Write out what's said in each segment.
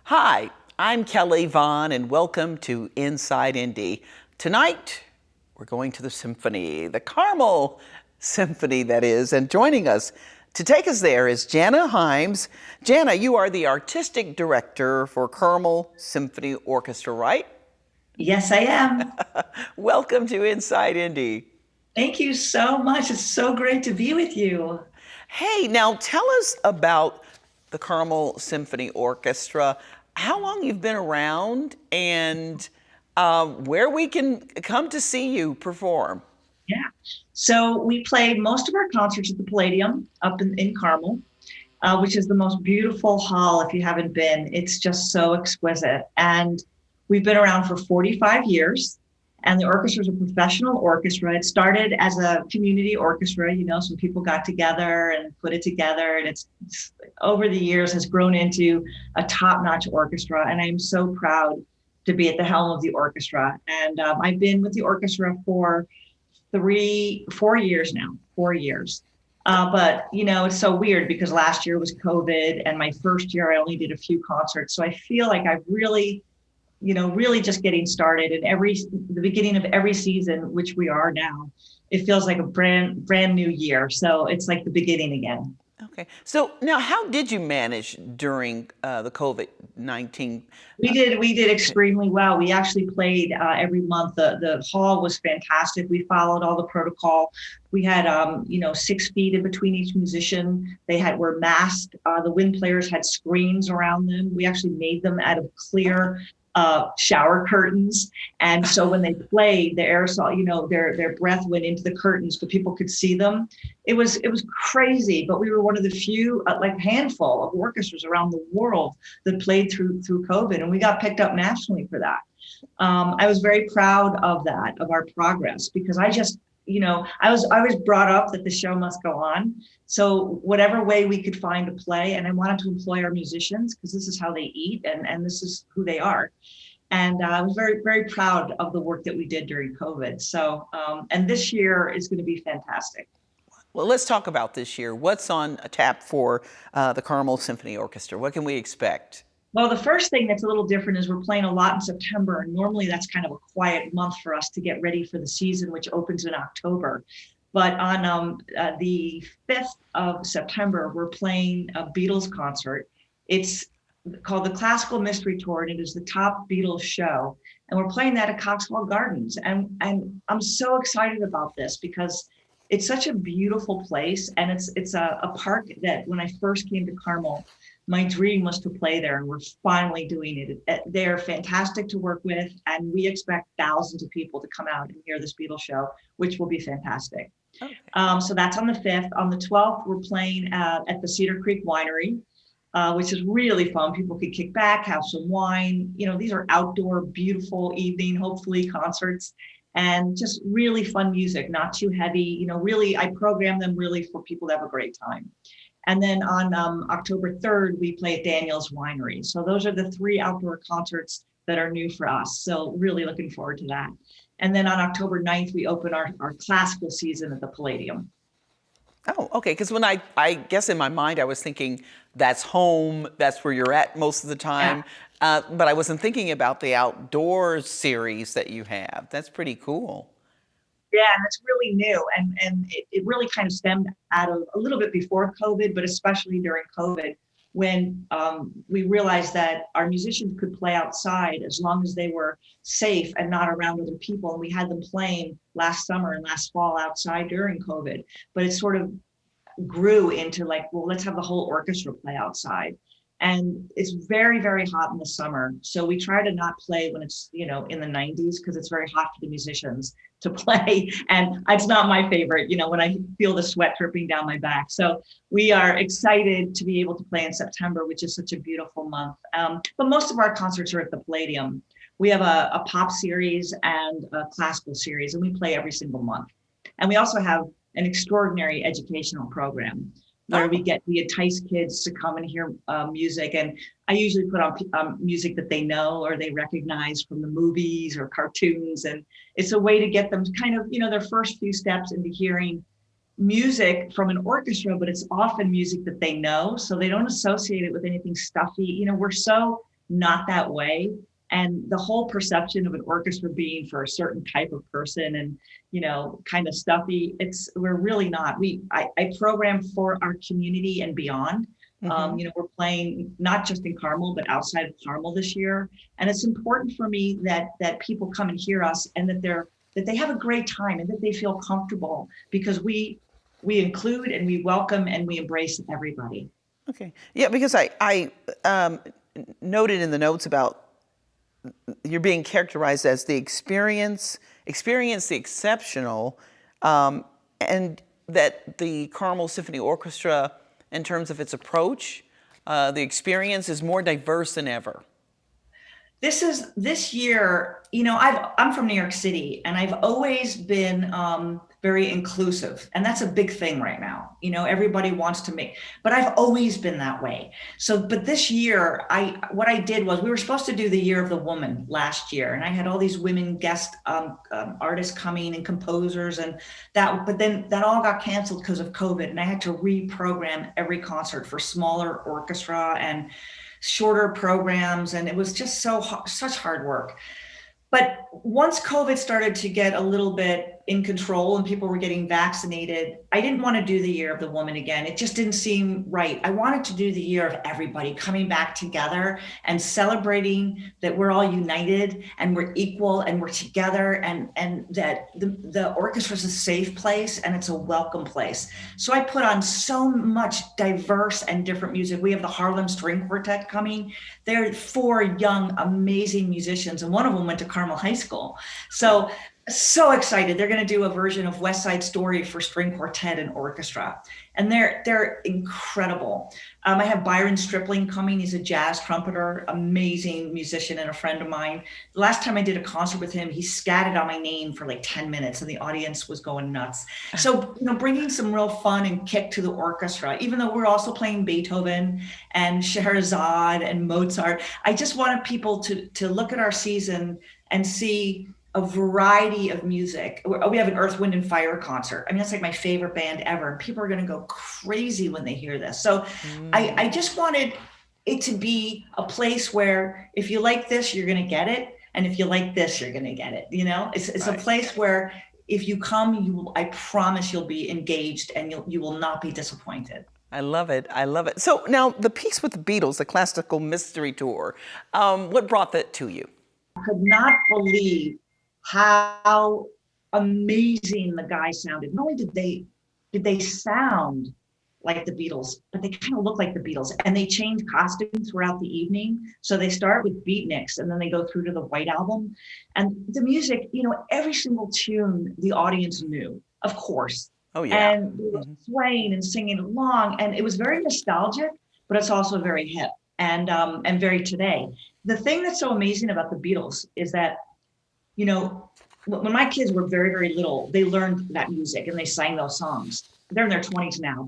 Hi, I'm Kelly Vaughn, and welcome to Inside Indy. Tonight, we're going to the symphony, the Carmel Symphony, that is, and joining us to take us there is Janna Hymes. Janna, you are the artistic director for Carmel Symphony Orchestra, right? Yes, I am. Welcome to Inside Indy. Thank you so much. It's so great to be with you. Hey, now tell us about the Carmel Symphony Orchestra, how long you've been around, and where we can come to see you perform. Yeah. So we play most of our concerts at the Palladium up in Carmel, which is the most beautiful hall if you haven't been. It's just so exquisite. And we've been around for 45 years. And the orchestra is a professional orchestra. It started as a community orchestra, some people got together and put it together. And it's over the years has grown into a top-notch orchestra. And I'm so proud to be at the helm of the orchestra. And I've been with the orchestra for 4 years now, 4 years. But it's so weird because last year was COVID and my first year I only did a few concerts. So I feel like I've really just getting started, and the beginning of every season, which we are now, it feels like a brand new year. So it's like the beginning again. Okay, so now how did you manage during the COVID-19? We did extremely well. We actually played every month. The hall was fantastic. We followed all the protocol. We had 6 feet in between each musician. Were masked. The wind players had screens around them. We actually made them out of clear shower curtains, and so when they played, the aerosol, their breath went into the curtains, but people could see them. It was crazy, but we were one of the few, like handful of orchestras around the world that played through COVID, and we got picked up nationally for that. I was very proud of that, of our progress, because I was brought up that the show must go on. So whatever way we could find to play, and I wanted to employ our musicians because this is how they eat and this is who they are. And I was very, very proud of the work that we did during COVID. So, and this year is going to be fantastic. Well, let's talk about this year. What's on tap for the Carmel Symphony Orchestra? What can we expect? Well, the first thing that's a little different is we're playing a lot in September. And normally that's kind of a quiet month for us to get ready for the season, which opens in October. But on the 5th of September, we're playing a Beatles concert. It's called the Classical Mystery Tour, and it is the top Beatles show. And we're playing that at Coxwell Gardens. And I'm so excited about this because it's such a beautiful place. And it's a park that when I first came to Carmel, my dream was to play there, and we're finally doing it. They're fantastic to work with, and we expect thousands of people to come out and hear this Beatles show, which will be fantastic. Okay. So that's on the 5th. On the 12th, we're playing at the Cedar Creek Winery, which is really fun. People could kick back, have some wine. These are outdoor, beautiful evening, hopefully concerts, and just really fun music, not too heavy. Really, I program them really for people to have a great time. And then on October 3rd, we play at Daniel's Winery. So those are the 3 outdoor concerts that are new for us. So really looking forward to that. And then on October 9th, we open our classical season at the Palladium. Oh, okay. Because when I guess in my mind, I was thinking that's home, that's where you're at most of the Yeah. time. But I wasn't thinking about the outdoor series that you have. That's pretty cool. Yeah, and it's really new. And it really kind of stemmed out of a little bit before COVID, but especially during COVID, when we realized that our musicians could play outside as long as they were safe and not around other people. And we had them playing last summer and last fall outside during COVID. But it sort of grew into like, well, let's have the whole orchestra play outside. And it's very, very hot in the summer. So we try to not play when it's, in the 90s, because it's very hot for the musicians to play. And it's not my favorite, when I feel the sweat dripping down my back. So we are excited to be able to play in September, which is such a beautiful month. But most of our concerts are at the Palladium. We have a pop series and a classical series, and we play every single month. And we also have an extraordinary educational program where Oh, we entice kids to come and hear music. And I usually put on music that they know or they recognize from the movies or cartoons. And it's a way to get them to kind of, their first few steps into hearing music from an orchestra, but it's often music that they know. So they don't associate it with anything stuffy. We're so not that way. And the whole perception of an orchestra being for a certain type of person and, kind of stuffy, we're really not. I program for our community and beyond. We're playing not just in Carmel, but outside of Carmel this year. And it's important for me that people come and hear us, and that they have a great time and that they feel comfortable, because we include and we welcome and we embrace everybody. Okay. Yeah, because I noted in the notes about you're being characterized as the experience the exceptional, and that the Carmel Symphony Orchestra, in terms of its approach, the experience is more diverse than ever. This year, I'm from New York City, and I've always been very inclusive, and that's a big thing right now. Everybody wants to but I've always been that way. So, but this year, what I did was, we were supposed to do the Year of the Woman last year, and I had all these women guest artists coming and composers, but then that all got canceled because of COVID, and I had to reprogram every concert for smaller orchestra and shorter programs, and it was just such hard work. But once COVID started to get a little bit in control and people were getting vaccinated, I didn't want to do the Year of the Woman again. It just didn't seem right. I wanted to do the Year of Everybody, coming back together and celebrating that we're all united and we're equal and we're together, and that the orchestra is a safe place and it's a welcome place. So I put on so much diverse and different music. We have the Harlem String Quartet coming. They're 4 young, amazing musicians, and one of them went to Carmel High School. So excited. They're going to do a version of West Side Story for string quartet and orchestra. And they're incredible. I have Byron Stripling coming. He's a jazz trumpeter, amazing musician, and a friend of mine. The last time I did a concert with him, he scattered on my name for like 10 minutes and the audience was going nuts. So, bringing some real fun and kick to the orchestra, even though we're also playing Beethoven and Scheherazade and Mozart. I just wanted people to look at our season and see a variety of music. We have an Earth, Wind, and Fire concert. I mean, that's like my favorite band ever. People are going to go crazy when they hear this. So I just wanted it to be a place where if you like this, you're going to get it. And if you like this, you're going to get it. It's right. A place where if you come, I promise you'll be engaged and you will not be disappointed. I love it. I love it. So now the piece with the Beatles, the Classical Mystery Tour, what brought that to you? I could not believe how amazing the guys sounded. Not only did they sound like the Beatles, but they kind of look like the Beatles, and they change costumes throughout the evening. So they start with beatniks and then they go through to the White Album. And the music, every single tune the audience knew, of course. Oh yeah. And they were swaying and singing along, and it was very nostalgic, but it's also very hip and very today. The thing that's so amazing about the Beatles is that, when my kids were very, very little, they learned that music and they sang those songs. They're in their 20s now,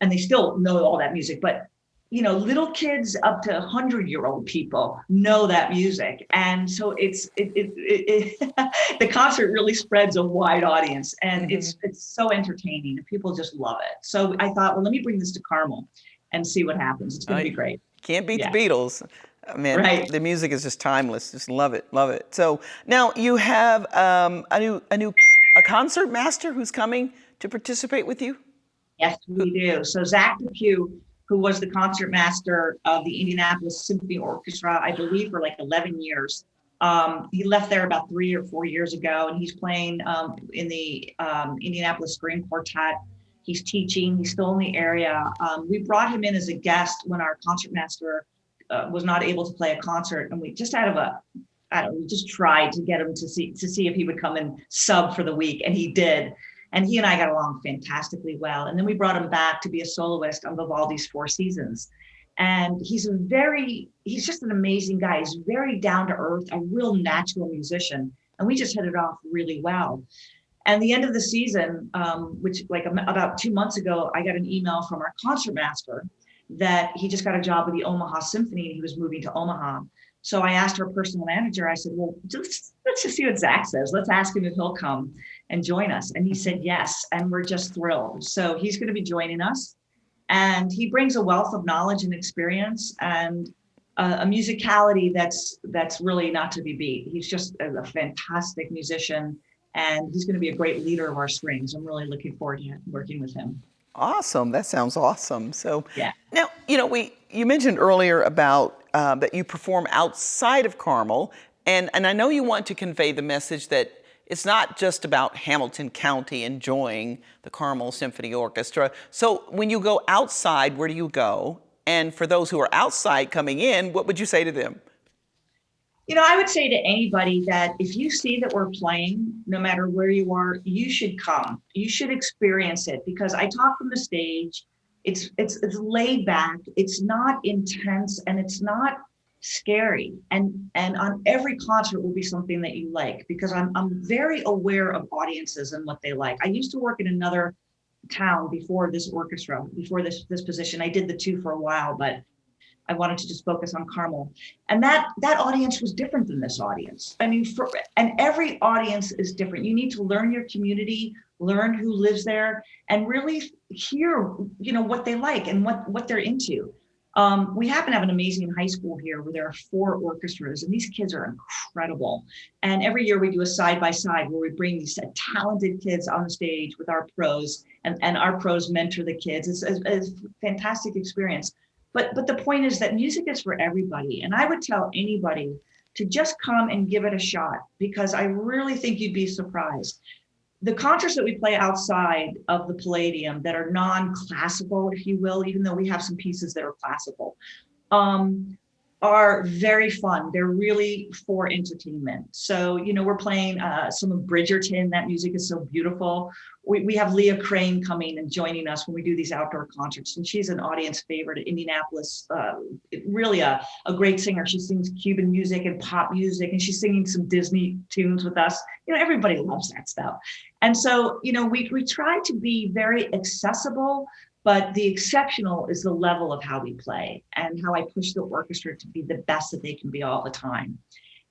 and they still know all that music. But, little kids up to 100-year-old people know that music. And so the concert really spreads a wide audience, and it's so entertaining and people just love it. So I thought, well, let me bring this to Carmel and see what happens. It's going to be great. Can't beat the Beatles. Man, right. The music is just timeless. Just love it, love it. So now you have a concert master who's coming to participate with you? Yes, we do. So Zach DePue, who was the concert master of the Indianapolis Symphony Orchestra, I believe for like 11 years. He left there about 3 or 4 years ago, and he's playing in the Indianapolis String Quartet. He's teaching. He's still in the area. We brought him in as a guest when our concertmaster was not able to play a concert, and we just we just tried to get him to see if he would come and sub for the week, and he did. And he and I got along fantastically well. And then we brought him back to be a soloist on Vivaldi's Four Seasons. And he's just an amazing guy. He's very down to earth, a real natural musician. And we just hit it off really well. And the end of the season, which like about 2 months ago, I got an email from our concertmaster that he just got a job with the Omaha Symphony and he was moving to Omaha. So I asked our personal manager, I said, well, let's just see what Zach says. Let's ask him if he'll come and join us. And he said yes, and we're just thrilled. So he's going to be joining us, and he brings a wealth of knowledge and experience. And a musicality that's really not to be beat. He's just a fantastic musician, and he's going to be a great leader of our strings. I'm really looking forward to working with him. Awesome. That sounds awesome. So Yeah. now, you mentioned earlier about that you perform outside of Carmel, and I know you want to convey the message that it's not just about Hamilton County enjoying the Carmel Symphony Orchestra. So when you go outside, where do you go? And for those who are outside coming in, what would you say to them? I would say to anybody that if you see that we're playing, no matter where you are, you should come. You should experience it, because I talk from the stage. It's laid back. It's not intense, and it's not scary. And on every concert will be something that you like, because I'm very aware of audiences and what they like. I used to work in another town before this orchestra, before this position. I did the two for a while, but I wanted to just focus on Carmel. And that audience was different than this audience. I mean, and every audience is different. You need to learn your community, learn who lives there, and really hear, what they like and what they're into. We happen to have an amazing high school here where there are 4 orchestras, and these kids are incredible. And every year we do a side-by-side where we bring these talented kids on the stage with our pros, and our pros mentor the kids. It's a fantastic experience. But the point is that music is for everybody. And I would tell anybody to just come and give it a shot, because I really think you'd be surprised. The concerts that we play outside of the Palladium that are non-classical, if you will, even though we have some pieces that are classical, are very fun. They're really for entertainment. So, we're playing some of Bridgerton. That music is so beautiful. We have Leah Crane coming and joining us when we do these outdoor concerts. And she's an audience favorite at Indianapolis. Really a great singer. She sings Cuban music and pop music, and she's singing some Disney tunes with us. Everybody loves that stuff. And so, we try to be very accessible, but the exceptional is the level of how we play and how I push the orchestra to be the best that they can be all the time.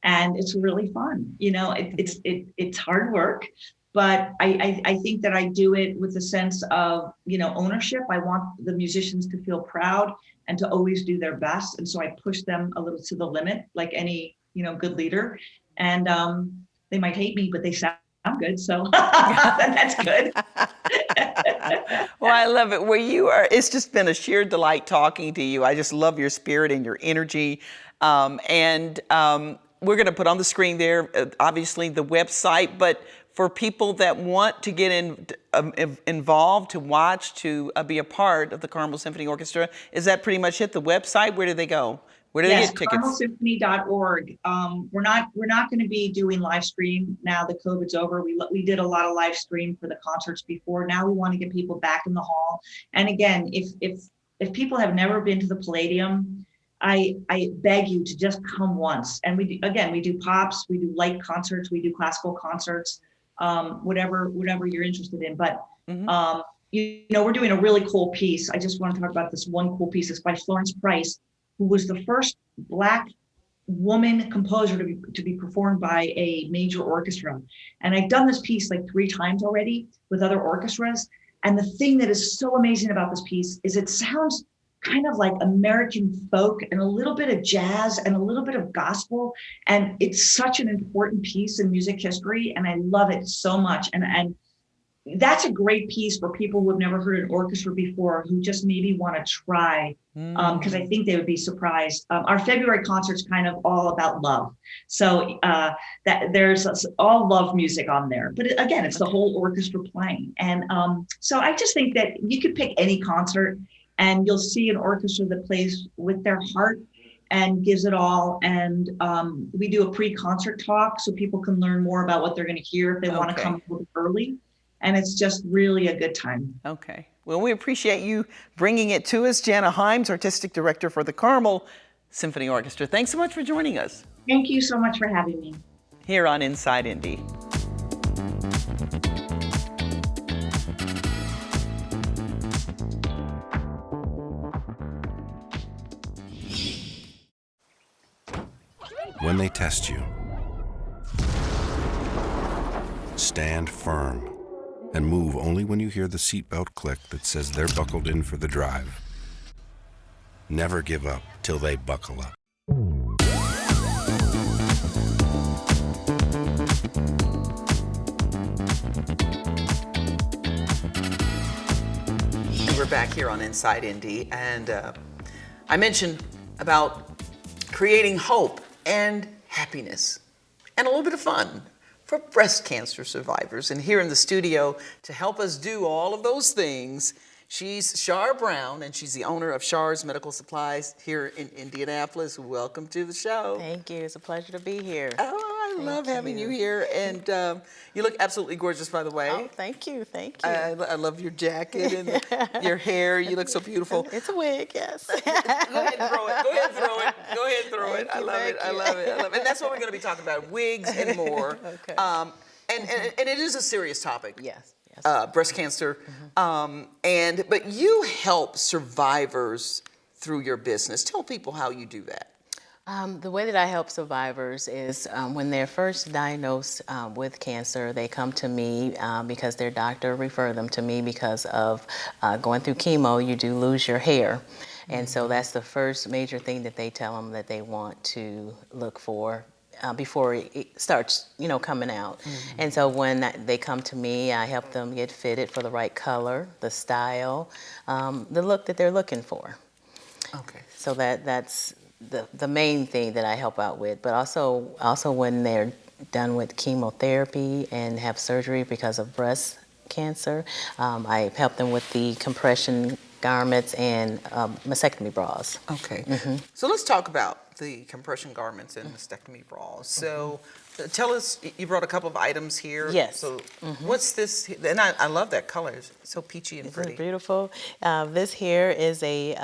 And it's really fun. It's hard work, but I think that I do it with a sense of, ownership. I want the musicians to feel proud and to always do their best. And so I push them a little to the limit, like any, good leader. And they might hate me, but they sound good. So that's good. Well, I love it. It's just been a sheer delight talking to you. I just love your spirit and your energy. And we're going to put on the screen there, obviously, the website. But for people that want to get involved, to watch, to be a part of the Carmel Symphony Orchestra, is that pretty much it? The website? Where do they go? Where do they get tickets? CarmelSymphony.org. We're not going to be doing live stream now that COVID's over. We did a lot of live stream for the concerts before. Now we want to get people back in the hall. And again, if people have never been to the Palladium, I beg you to just come once. And we do pops, we do light concerts, we do classical concerts, whatever you're interested in. But we're doing a really cool piece. I just want to talk about this one cool piece. It's by Florence Price, who was the first Black woman composer to be performed by a major orchestra. And I've done this piece like 3 times already with other orchestras. And the thing that is so amazing about this piece is it sounds kind of like American folk and a little bit of jazz and a little bit of gospel. And it's such an important piece in music history. And I love it so much. And that's a great piece for people who have never heard an orchestra before, who just maybe want to try, because I think they would be surprised. Our February concert's kind of all about love. So that there's all love music on there. But again, it's the whole orchestra playing. And so I just think that you could pick any concert and you'll see an orchestra that plays with their heart and gives it all. And we do a pre-concert talk so people can learn more about what they're going to hear if they want to come a little early. And it's just really a good time. Okay. Well, we appreciate you bringing it to us. Janna Hymes, Artistic Director for the Carmel Symphony Orchestra. Thanks so much for joining us. Thank you so much for having me. Here on Inside Indy. When they test you, stand firm and move only when you hear the seatbelt click that says they're buckled in for the drive. Never give up till they buckle up. back here on Inside Indy, and I mentioned about creating hope and happiness and a little bit of fun for breast cancer survivors. And here in the studio to help us do all of those things, she's Shar Brown, and she's the owner of Shar's Medical Supplies here in Indianapolis. Welcome to the show. Thank you. It's a pleasure to be here. Oh, I love having you here. And you look absolutely gorgeous, by the way. Oh, thank you. Thank you. I love your jacket and your hair. You look so beautiful. It's a wig, yes. Go ahead and throw it. Go ahead and throw it. Go ahead and throw it. I love it. I love it. I love it. And that's what we're going to be talking about, wigs and more. Okay. And it is a serious topic. Yes. Yes. Breast cancer. But you help survivors through your business. Tell people how you do that. The way that I help survivors is when they're first diagnosed with cancer, they come to me because their doctor referred them to me because of going through chemo, you do lose your hair. And so that's the first major thing that they tell them that they want to look for before it starts, coming out. And so when they come to me, I help them get fitted for the right color, the style, the look that they're looking for. Okay. So that's the main thing that I help out with. But also when they're done with chemotherapy and have surgery because of breast cancer, I help them with the compression garments and mastectomy bras. Okay. So let's talk about the compression garments and mastectomy bras. So tell us, you brought a couple of items here. Yes. So what's this? And I love that color. It's so peachy and Isn't pretty. it beautiful? This here is a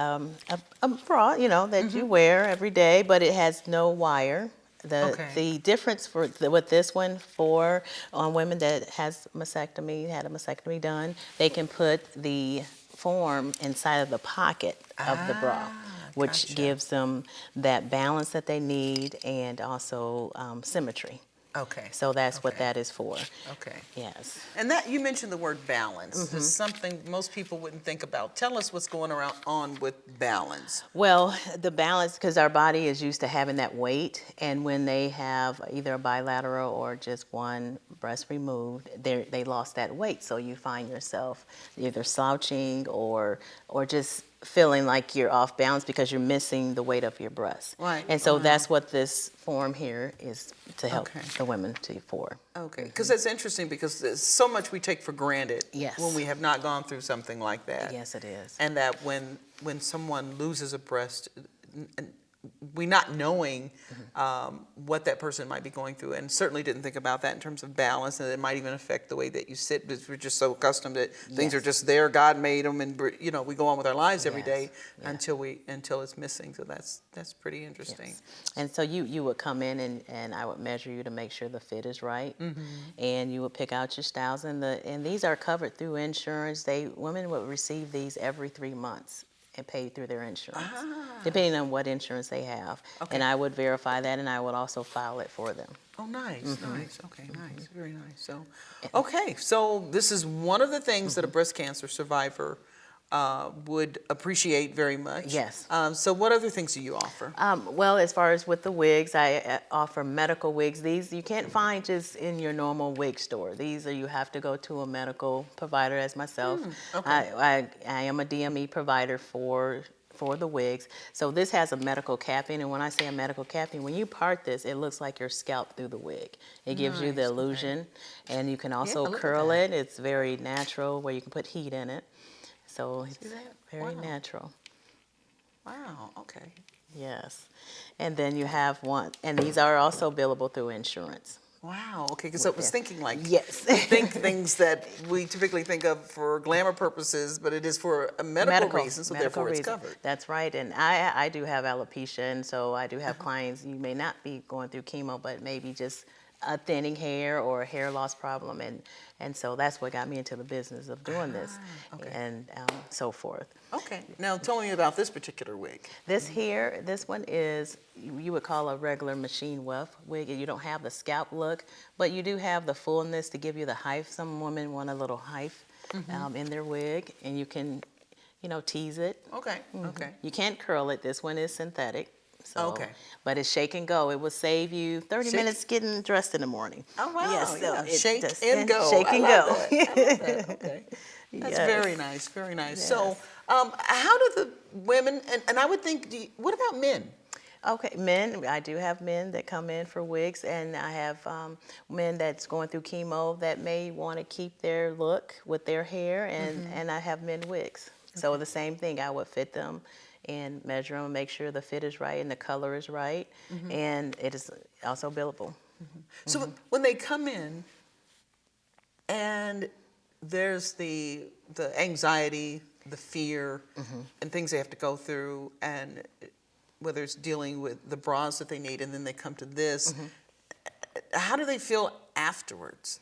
bra, that you wear every day, but it has no wire. The difference with this one for women that had a mastectomy done, they can put the form inside of the pocket of the bra, which gives them that balance that they need and also symmetry. Okay. So that's what that is for. Okay. Yes. And that you mentioned the word balance. It's something most people wouldn't think about. Tell us what's going on with balance. Well, the balance, because our body is used to having that weight, and when they have either a bilateral or just one breast removed, they lost that weight. So you find yourself either slouching or just feeling like you're off balance because you're missing the weight of your breast. Right. And so that's what this form here is to help Okay. the women for. Okay. Because that's interesting because there's so much we take for granted Yes. when we have not gone through something like that. Yes, it is. And that when someone loses a breast, we not knowing what that person might be going through, and certainly didn't think about that in terms of balance, and it might even affect the way that you sit, because we're just so accustomed that things are just there, God made them, and we go on with our lives every day until it's missing. So that's pretty interesting. Yes. And so you would come in and I would measure you to make sure the fit is right, and you would pick out your styles, and these are covered through insurance. Women would receive these every 3 months and paid through their insurance, depending on what insurance they have. Okay. And I would verify that, and I would also file it for them. Oh, nice, nice. Okay, nice, very nice. So, okay, so this is one of the things that a breast cancer survivor would appreciate very much. Yes. So what other things do you offer? Well, as far as with the wigs, I offer medical wigs. These you can't find just in your normal wig store. You have to go to a medical provider as myself. Okay. I am a DME provider for the wigs. So this has a medical capping, and when I say a medical capping, when you part this, it looks like your scalp through the wig. It gives you the Nice, illusion, and you can also look at curl that. it. It's very natural, where you can put heat in it. So it's that? very Wow. natural. Wow, okay. Yes. And then you have one, and these are also billable through insurance. Wow, okay, because I was thinking Yes. think things that we typically think of for glamour purposes, but it is for a medical reason, so medical therefore it's reason. covered. That's right. And I do have alopecia, and so I do have clients, you may not be going through chemo, but maybe just a thinning hair or a hair loss problem, and so that's what got me into the business of doing this, okay. and so forth. Okay, now tell me about this particular wig. This one is, you would call a regular machine weft wig. You don't have the scalp look, but you do have the fullness to give you the height. Some women want a little height in their wig, and you can, tease it. Okay, okay. You can't curl it. This one is synthetic. So, Okay. but it's shake and go. It will save you 30 Shake- minutes getting dressed in the morning. Oh, wow. Yes, so Yeah. it Shake just- and go. Shake I and love go. that. I love that. Okay. That's Yes. very nice. Very nice. Yes. So, how do the women, and I would think, what about men? Okay, men, I do have men that come in for wigs, and I have men that's going through chemo that may want to keep their look with their hair, and I have men wigs. So the same thing, I would fit them and measure them, make sure the fit is right and the color is right, and it is also billable. So when they come in, and there's the anxiety, the fear, and things they have to go through, and whether it's dealing with the bras that they need, and then they come to this, how do they feel afterwards?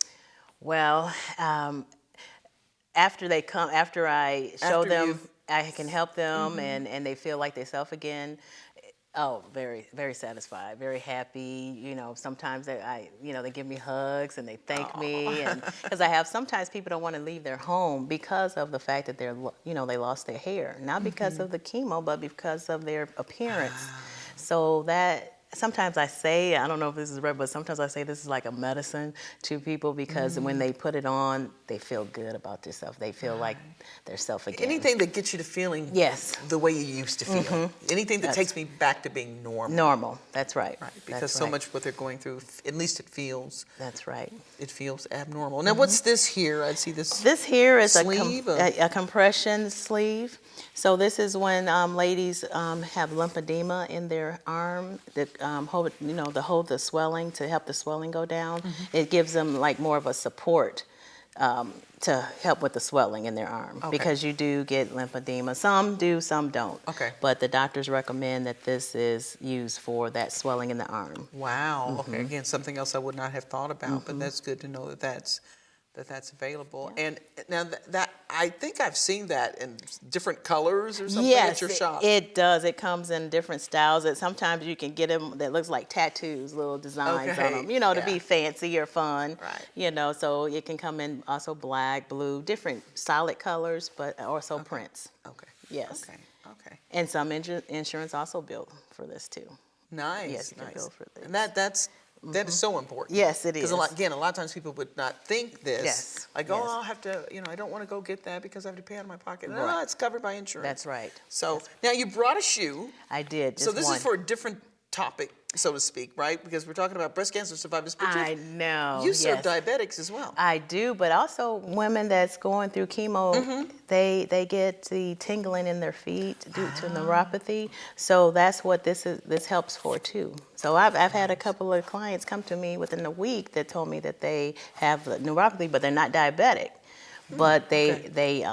Well, after they come, after I show After them, you've- I can help them, and they feel like they self again. Oh, very, very satisfied, very happy. You know, sometimes they give me hugs and they thank me, and because I have sometimes people don't want to leave their home because of the fact that they lost their hair, not because of the chemo, but because of their appearance. So that. Sometimes I say, I don't know if this is right, but sometimes I say this is like a medicine to people because when they put it on, they feel good about themselves. They feel like they're self again. Anything that gets you to feeling Yes. the way you used to feel. Anything that takes me back to being normal. Normal, that's right. Right, because That's so right. much what they're going through, at least it feels abnormal. Now, what's this here? I see this. This here is sleeve a compression sleeve. So this is when ladies have lymphedema in their arm that hold the swelling, to help the swelling go down. It gives them like more of a support to help with the swelling in their arm, because you do get lymphedema. Some do, some don't. Okay. But the doctors recommend that this is used for that swelling in the arm. Wow. Okay. Again, something else I would not have thought about, but that's good to know that that's available. And now that I think I've seen that in different colors or something at your shop. It does. It comes in different styles. That sometimes you can get them that looks like tattoos, little designs on them, to be fancy or fun. Right. So it can come in also black, blue, different solid colors, but also prints. Okay. Yes. Okay. And some insurance also built for this too. Nice. Yes, you can nice. bill for this. And that is so important. Yes, it is. Because a lot of times people would not think this. Yes, Like, yes. I'll have to, I don't want to go get that because I have to pay out of my pocket. No, Right. it's covered by insurance. That's right. So now you brought a shoe. I did. So just this one. is for a different topic, so to speak, right? Because we're talking about breast cancer survivors. But I know. you serve yes. diabetics as well. I do, but also women that's going through chemo, they get the tingling in their feet due to neuropathy. So that's what this helps for too. So I've had a couple of clients come to me within a week that told me that they have the neuropathy, but they're not diabetic, but they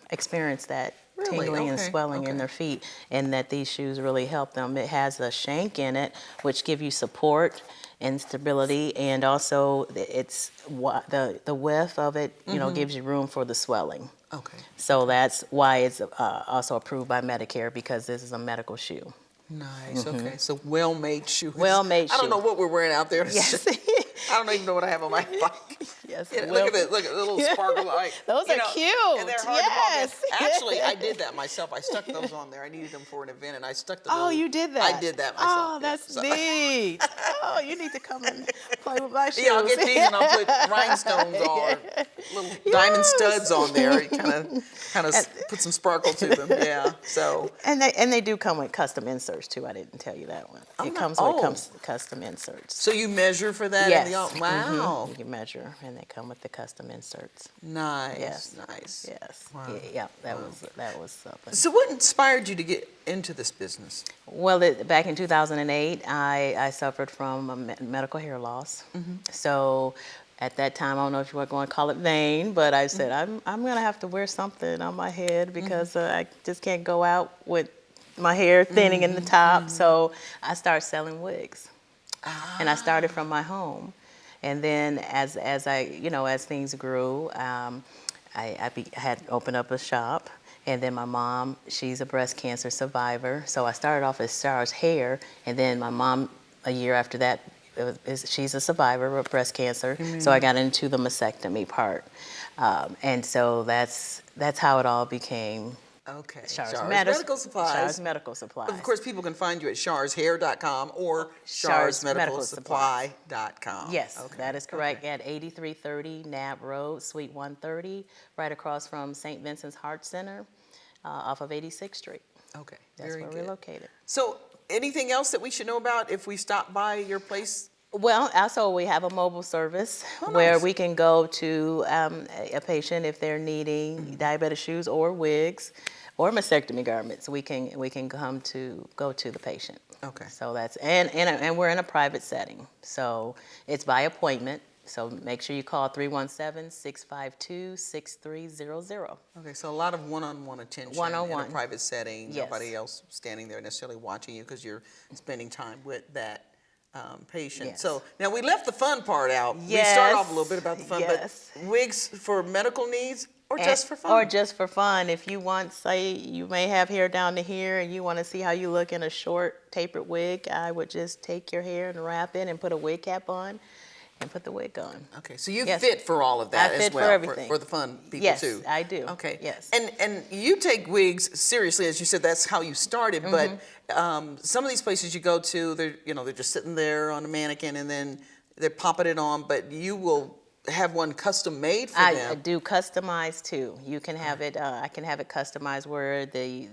experience that Really? tingling and Okay, swelling in okay. their feet, and that these shoes really help them. It has a shank in it, which give you support and stability, and also it's the width of it, gives you room for the swelling. Okay. So that's why it's also approved by Medicare, because this is a medical shoe. Nice. Okay. So well-made shoe. Well-made I don't shoe. know what we're wearing out there. Yes. I don't even know what I have on my bike. Yes. Look at that. Look at the little sparkle light. Those are cute. And they're hard Yes. to ball. Actually, I did that myself. I stuck those on there. I needed them for an event, and I stuck the Oh, little, you did that? I did that myself. Oh, that's neat. Oh, you need to come and play with my shoes. Yeah, I'll get these and I'll put rhinestones or little diamond studs on there. It kind of put some sparkle to them. Yeah. So. And they do come with custom inserts too. I didn't tell you that one. It comes with custom inserts. So you measure for that? Yes. In the, wow. You can measure, and they come with the custom inserts. Nice. Yes. Nice. Yes. Wow. Yeah. That was something. So what inspired you to get into this business? Well, back in 2008, I suffered from a medical hair loss. So at that time, I don't know if you were going to call it vain, but I said, I'm going to have to wear something on my head because I just can't go out with my hair thinning in the top. So I started selling wigs. And I started from my home. And then as things grew, I had opened up a shop. And then my mom, she's a breast cancer survivor. So I started off as Shar's hair. And then my mom, a year after that, she's a survivor of breast cancer. So I got into the mastectomy part. And so that's how it all became Okay. Shar's Shar's Medi- Medical Supplies. Shar's Medical Supplies. Of course, people can find you at sharshair.com or sharsmedicalsupply.com. Yes, Okay. that is correct. At 8330 Nab Road, Suite 130, right across from St. Vincent's Heart Center, off of 86th Street. Okay. That's Very where good. we're located. So, anything else that we should know about if we stop by your place? Well, also we have a mobile service Oh, where nice. we can go to a patient if they're needing diabetic shoes or wigs or mastectomy garments. We can go to the patient. Okay. So that's and we're in a private setting, so it's by appointment. So make sure you call 317-652-6300. Okay, so a lot of one-on-one attention in One-on-one. a private setting. Yes. Nobody else standing there necessarily watching you because you're spending time with that patient. Yes. So now we left the fun part out. We Yes. started off a little bit about the fun, Yes. but wigs for medical needs or And- just for fun? Or just for fun. If you want, say, you may have hair down to here and you want to see how you look in a short tapered wig, I would just take your hair and wrap it and put a wig cap on and put the wig on. Okay, so you Yes. fit for all of that I as fit for well, everything. for the fun people Yes, too. I do. Okay. Yes. And you take wigs seriously, as you said. That's how you started. Mm-hmm. But some of these places you go to, they're just sitting there on a mannequin and then they're popping it on. But you will have one custom made for I them. do customize too. You can have it. I can have it customized where the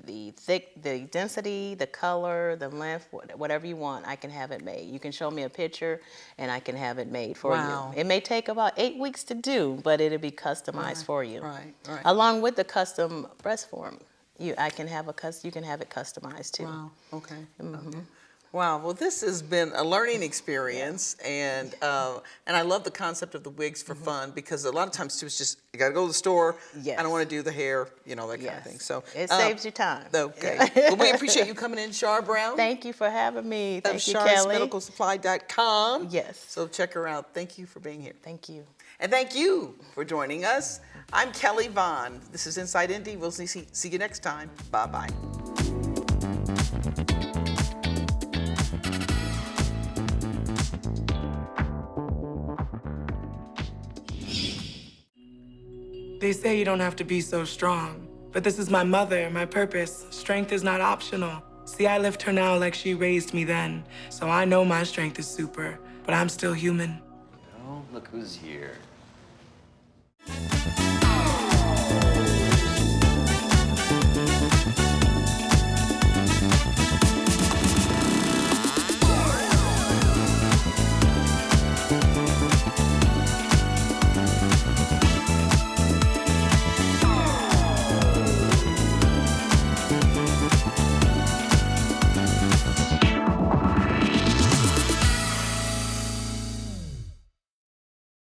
density, the color, the length, whatever you want. I can have it made. You can show me a picture, and I can have it made for Wow. you. It may take about 8 weeks to do, but it'll be customized for you. Right. Along with the custom breast form, you can have it customized too. Wow. Okay. Mm-hmm. Okay. Wow. Well, this has been a learning experience, and I love the concept of the wigs for fun because a lot of times too, it's just you got to go to the store. Yes. I don't want to do the hair, that kind of Yes. thing. So It saves you time. Okay. Well, we appreciate you coming in, Shar Brown. Thank you for having me. Of Thank you, Kelly. sharsmedicalsupply.com. Yes. So check her out. Thank you for being here. Thank you. And thank you for joining us. I'm Kelly Vaughn. This is Inside Indy. We'll see you next time. Bye-bye. They say you don't have to be so strong, but this is my mother, my purpose. Strength is not optional. See, I lift her now like she raised me then, so I know my strength is super, but I'm still human. Oh, look who's here.